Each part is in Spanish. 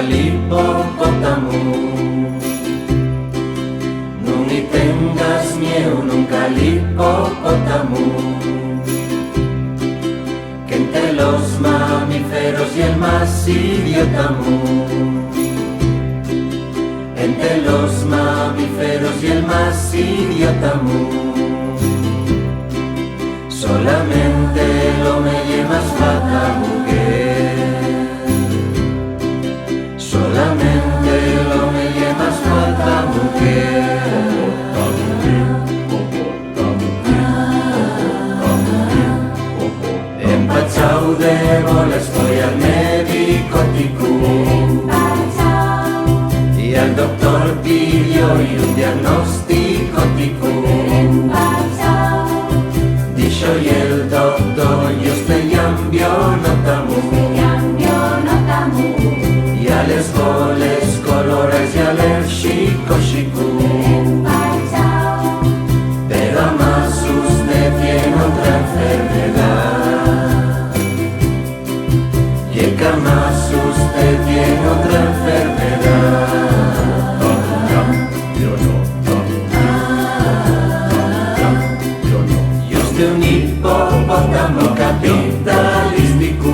hipopótamo. No me tengas miedo nunca al hipopótamo, que entre los mamíferos y el más idiotamo. Entre los mamíferos y el más idiotamo. Solamente lo me llevas fata mujer. Solamente lo me llevas fata mujer. Empachao de bolas voy al médico ticu, y al doctor pidió y un diagnóstico ticu. Dicho y el doctor y usted cambio notamu, y a les goles colores y alérgico chicu. Pero además usted tiene otra enfermedad, y que además usted tiene otra enfermedad. Y usted un hipopótamo capitalístico,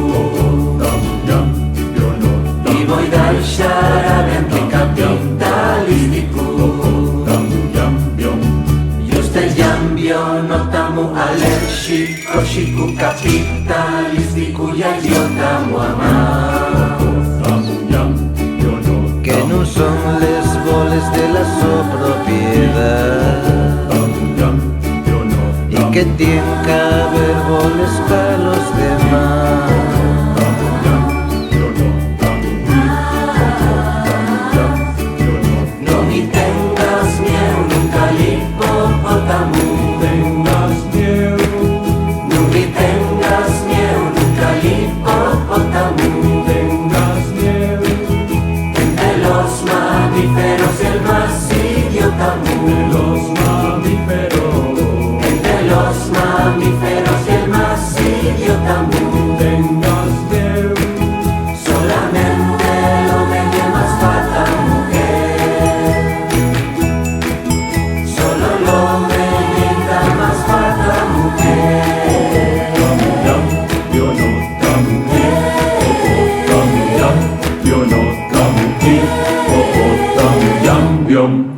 y voy a echar a anticapitalístico. Y usted cambio notamo alérgico, chico capitalístico y idiotamo amado, que no son les goles de la sopropiedad, y que tienen que haber goles para los demás. No me tengas miedo nunca al hipopótamo. No me tengas miedo nunca al hipopótamo. Entre los mamíferos el más idiotamo. Entre los mamíferos el más idiotamo. Solamente lo me llamas fata mujer. Solo lo me llamas fata mujer. Yo no